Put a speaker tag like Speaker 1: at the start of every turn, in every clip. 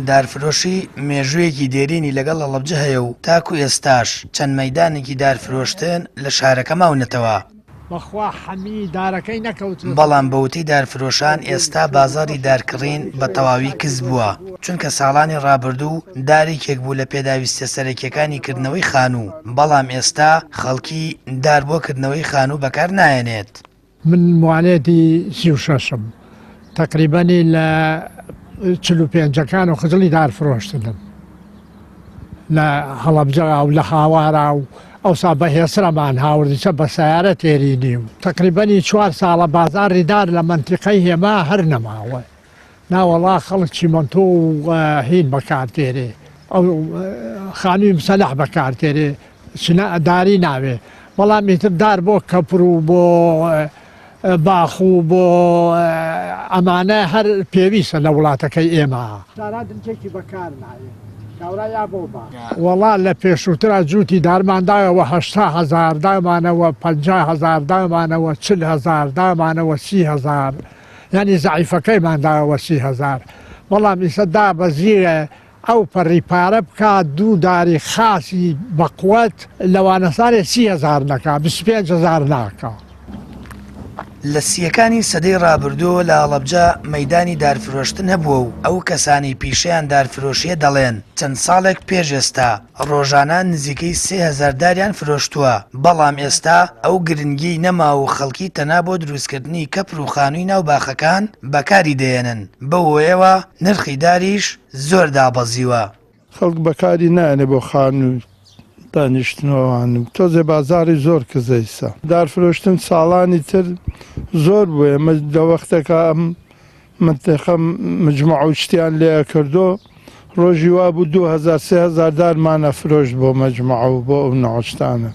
Speaker 1: دارفرۆشی مێژوویەکی دێرینی لەگەڵ هەڵەبجە هەیە و تاکو ئێستاش چەند مەیدانێکی دارفرۆشتن لە شارەکە ماونەتەوە.
Speaker 2: بەخوا حەمی دارەکەی نەکەوت.
Speaker 1: بەڵام بەوتی دارفرۆشان ئێستا بازاڕی دارکڕین بە تەواوی کز بووە، چونکە ساڵانی ڕابردوو دارێکێک بوو لە پێداویستە سەرەکیەکانی کردنەوەی خانوو، بەڵام ئێستا خەڵکی دار بۆ کردنەوەی خانوو بەکار نایەنێت.
Speaker 2: من موانێتی 36م تقریبانی لە 45ەکان و خزڵی دارفرۆشتنم لە هەڵەبجە و لە هاوارا و ئەوسا بەهێسرەمان هاوردیچە بە سیارە تێرینی و تقریبانی 4 ساڵە بازاڕی دار لە منتیقەی هێما هەر نەماوە. ناوەڵا خەڵک چیمەنتۆ و هین بەکارتێرێ، ئەو خانووی مسەلح بەکارتێرێ، داری ناوێ. بەڵام ئیتر دار بۆ کەپر و بۆ باخ و بۆ ئەمانە هەر پێویستە لە وڵاتەکەی ئێمە. دارادنجێکی بەکار ناوێ. وەڵا لە پێشووترا جووتی دارماندایەوە 800,000 دامانەوە 50,000 دامانەوە 40,000 دامانەوە 30,000 ینی زعیفەکەیماندایەوە 30,000. بەڵام ئیسە دا بەزیرە ئەو پەڕی پارە بکات دوو داری خاصی بەقوەت لەوانەسارێ 30,000 نەکا 25,000 ناکە.
Speaker 1: لە سیەکانی سەدەی ڕابردووە لە هەڵەبجە مەیدانی دارفرۆشتن هەبووە و ئەو کەسانی پیشەیان دارفرۆشیە دەڵێن چەند ساڵێک پێش ئێستا ڕۆژانە نزیکەی 3,000 داریان فرۆشتووە، بەڵام ئێستا ئەو گرنگی نەما و خەڵکی تەنا بۆ دروستکردنی کەپر و خانووی ناوباخەکان بەکاری دێنن، بەوەیەوە نرخی داریش زۆر دابەزیوە.
Speaker 3: خەڵک بەکاری نایەنێ بۆ خانووی دانیشتنەوەوانم تۆزێ بازاری زۆر کزەیسا دارفرۆشتن ساڵانی تر زۆر بووە. ئەمە دەوەختەکە ئەم منتەخە مجموعە و شتیان لێ کردو ڕۆژی وا بوو 2,000-3,000 دارمانە فرۆشت بۆ مەجموعە و بۆ ئەو نەوەشتانە.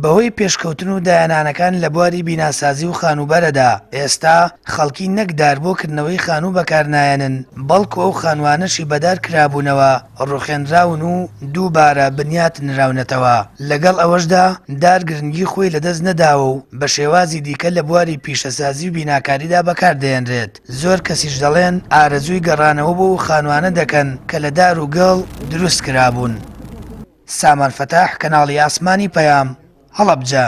Speaker 1: بەهۆی پێشکەوتن و دایانانەکان لە بواری بیناسازی و خانوبەرەدا ئێستا خەڵکی نەکدار بۆ کردنەوەی خانوو بەکارنایەنن، بەڵکو ئەو خانوانەشی بەدار کرابوونەوە ڕوخێنراون و دووبارە بنیات نراونەتەوە. لەگەڵ ئەوەشدا دار گرنگی خۆی لەدەست نەداوە و بە شێوازی دیکە لە بواری پیشەسازی و بیناکاریدا بەکاردێنرێت. زۆر کەسیش دەڵێن ئارەزووی گەڕانەوە بۆ خانوانە دەکەن کە لە دار و گەڵ دروست کرابوون. سامان فەتاح، کەناڵی ئاسمانی پەیام، هەڵەبجە.